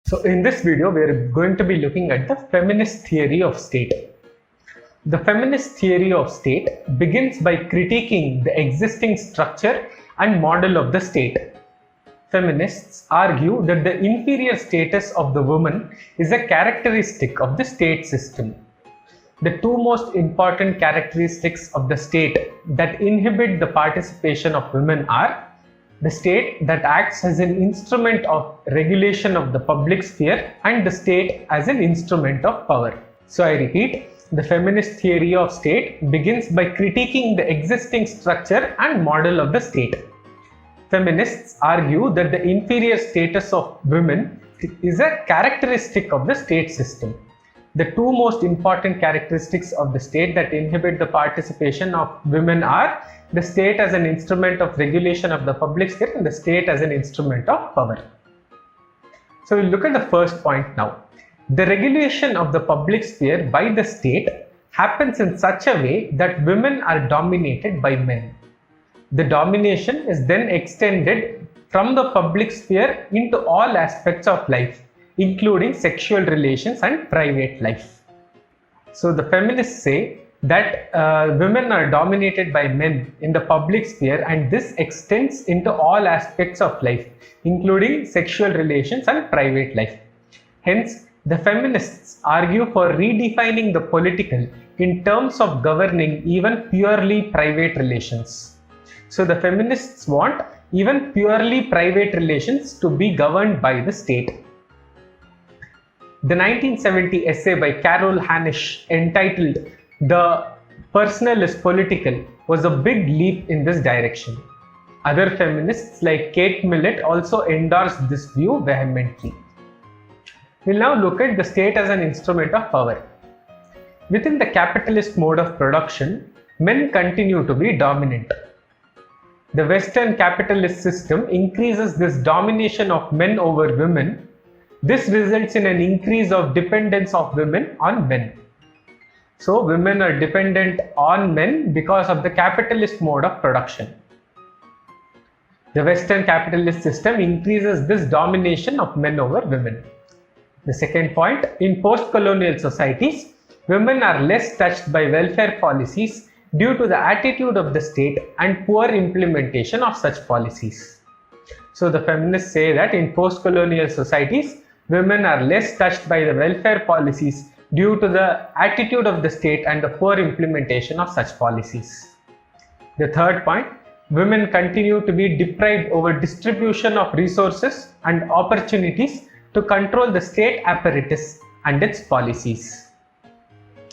So in this video, we are going to be looking at the feminist theory of state. The feminist theory of state begins by critiquing the existing structure and model of the state. Feminists argue that the inferior status of the woman is a characteristic of the state system. The two most important characteristics of the state that inhibit the participation of women are the state that acts as an instrument of regulation of the public sphere and the state as an instrument of power. So I repeat, the feminist theory of state begins by critiquing the existing structure and model of the state. Feminists argue that the inferior status of women is a characteristic of the state system. The two most important characteristics of the state that inhibit the participation of women are the state as an instrument of regulation of the public sphere and the state as an instrument of power. So we'll look at the first point now. The regulation of the public sphere by the state happens in such a way that women are dominated by men. The domination is then extended from the public sphere into all aspects of life, including sexual relations and private life. So the feminists say that women are dominated by men in the public sphere, and this extends into all aspects of life, including sexual relations and private life. Hence, the feminists argue for redefining the political in terms of governing even purely private relations. So the feminists want even purely private relations to be governed by the state. The 1970 essay by Carol Hanisch entitled "The Personal is Political" was a big leap in this direction. Other feminists like Kate Millett also endorsed this view vehemently. We'll now look at the state as an instrument of power. Within the capitalist mode of production, men continue to be dominant. The Western capitalist system increases this domination of men over women. This results in an increase of dependence of women on men. So women are dependent on men because of the capitalist mode of production. The Western capitalist system increases this domination of men over women. The second point, in post-colonial societies, women are less touched by welfare policies due to the attitude of the state and poor implementation of such policies. So the feminists say that in post-colonial societies, women are less touched by the welfare policies due to the attitude of the state and the poor implementation of such policies. The third point, women continue to be deprived over distribution of resources and opportunities to control the state apparatus and its policies.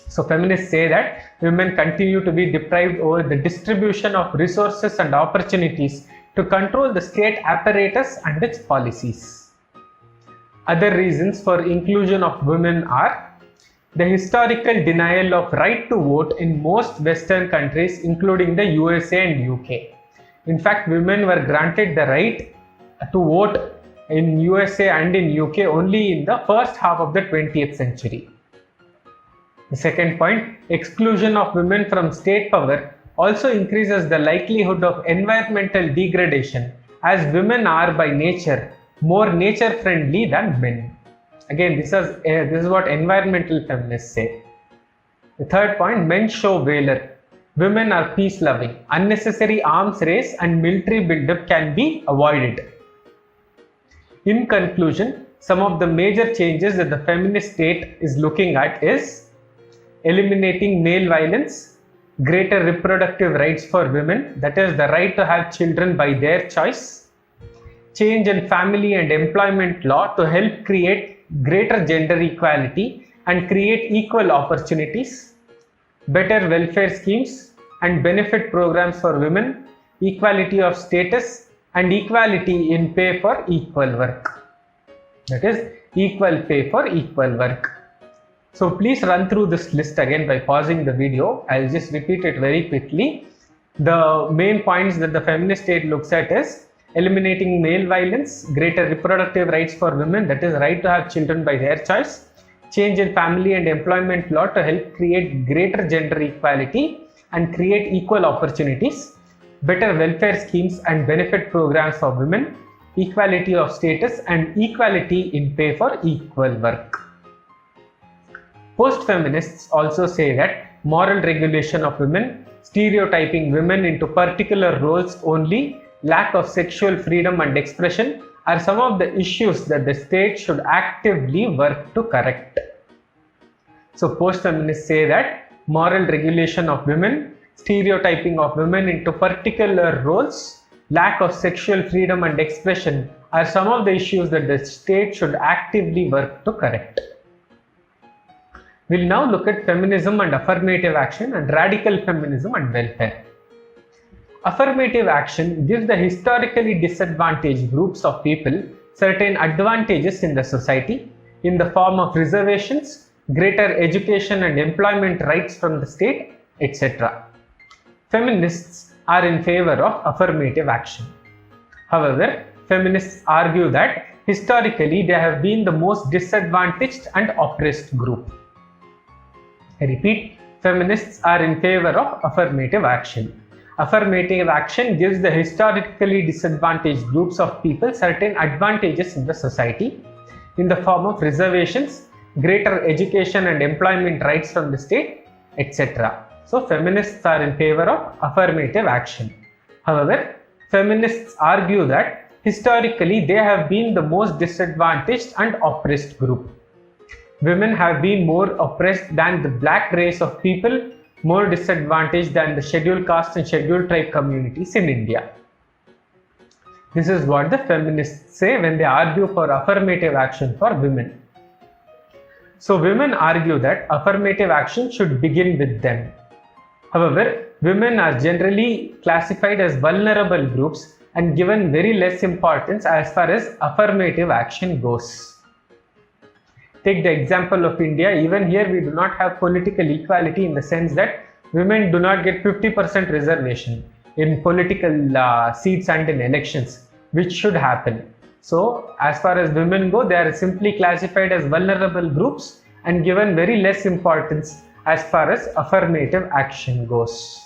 So feminists say that women continue to be deprived over the distribution of resources and opportunities to control the state apparatus and its policies. Other reasons for inclusion of women are the historical denial of right to vote in most Western countries, including the USA and UK. In fact, women were granted the right to vote in USA and in UK only in the first half of the 20th century. The second point, exclusion of women from state power also increases the likelihood of environmental degradation, as women are by nature more nature friendly than men. Again, this is what environmental feminists say. The third point, men show valor. Women are peace loving. Unnecessary arms race and military buildup can be avoided. In conclusion, some of the major changes that the feminist state is looking at is eliminating male violence, greater reproductive rights for women, that is the right to have children by their choice, change in family and employment law to help create greater gender equality and create equal opportunities, better welfare schemes and benefit programs for women, equality of status and equality in pay for equal work. That is equal pay for equal work. So please run through this list again by pausing the video. I'll just repeat it very quickly. The main points that the feminist state looks at is eliminating male violence, greater reproductive rights for women, that is right to have children by their choice, change in family and employment law to help create greater gender equality and create equal opportunities, better welfare schemes and benefit programs for women, equality of status, and equality in pay for equal work. Post-feminists also say that moral regulation of women, stereotyping women into particular roles only, lack of sexual freedom and expression are some of the issues that the state should actively work to correct. So post-feminists say that moral regulation of women, stereotyping of women into particular roles, lack of sexual freedom and expression are some of the issues that the state should actively work to correct. We'll now look at feminism and affirmative action and radical feminism and welfare. Affirmative action gives the historically disadvantaged groups of people certain advantages in the society in the form of reservations, greater education and employment rights from the state, etc. Feminists are in favor of affirmative action. However, feminists argue that historically they have been the most disadvantaged and oppressed group. I repeat, feminists are in favor of affirmative action. Affirmative action gives the historically disadvantaged groups of people certain advantages in the society in the form of reservations, greater education and employment rights from the state, etc. So feminists are in favor of affirmative action. However, feminists argue that historically they have been the most disadvantaged and oppressed group. Women have been more oppressed than the black race of people, more disadvantaged than the scheduled caste and scheduled tribe communities in India. This is what the feminists say when they argue for affirmative action for women. So women argue that affirmative action should begin with them. However, women are generally classified as vulnerable groups and given very less importance as far as affirmative action goes. Take the example of India. Even here we do not have political equality in the sense that women do not get 50% reservation in political seats and in elections, which should happen. So as far as women go, they are simply classified as vulnerable groups and given very less importance as far as affirmative action goes.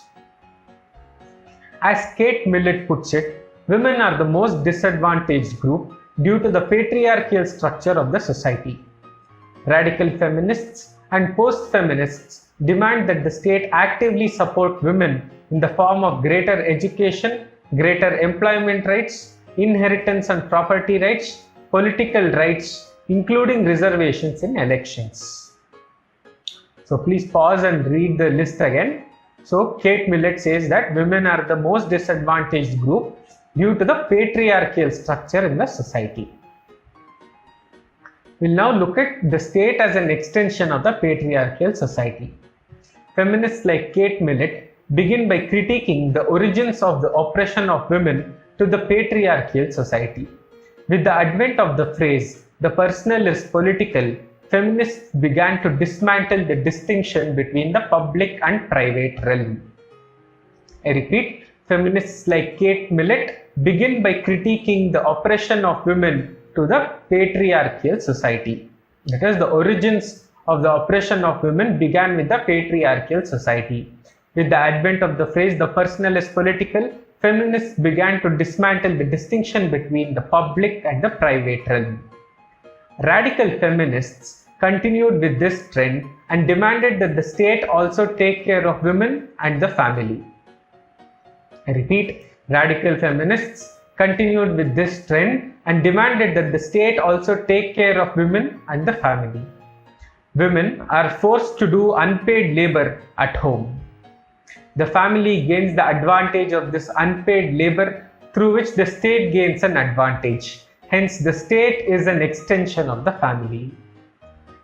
As Kate Millett puts it, women are the most disadvantaged group due to the patriarchal structure of the society. Radical feminists and post-feminists demand that the state actively support women in the form of greater education, greater employment rights, inheritance and property rights, political rights, including reservations in elections. So please pause and read the list again. So Kate Millett says that women are the most disadvantaged group due to the patriarchal structure in the society. We'll now look at the state as an extension of the patriarchal society. Feminists like Kate Millett begin by critiquing the origins of the oppression of women to the patriarchal society. With the advent of the phrase, "the personal is political," feminists began to dismantle the distinction between the public and private realm. I repeat, feminists like Kate Millett begin by critiquing the oppression of women to the patriarchal society. That is, the origins of the oppression of women began with the patriarchal society. With the advent of the phrase "the personal is political," feminists began to dismantle the distinction between the public and the private realm. Radical feminists continued with this trend and demanded that the state also take care of women and the family. I repeat, radical feminists continued with this trend and demanded that the state also take care of women and the family. Women are forced to do unpaid labor at home. The family gains the advantage of this unpaid labor through which the state gains an advantage. Hence, the state is an extension of the family.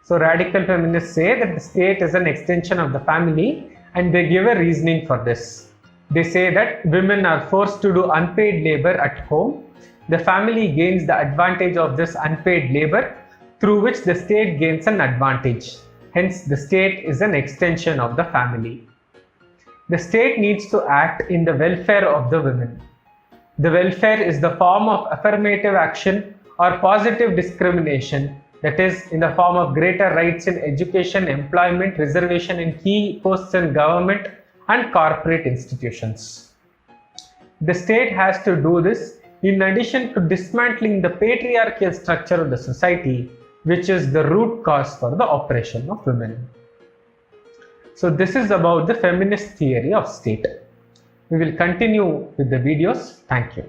So radical feminists say that the state is an extension of the family and they give a reasoning for this. They say that women are forced to do unpaid labor at home. The family gains the advantage of this unpaid labor through which the state gains an advantage. Hence, the state is an extension of the family. The state needs to act in the welfare of the women. The welfare is the form of affirmative action or positive discrimination, that is, in the form of greater rights in education, employment, reservation in key posts in government and corporate institutions. The state has to do this in addition to dismantling the patriarchal structure of the society, which is the root cause for the oppression of women. So this is about the feminist theory of state. We will continue with the videos. Thank you.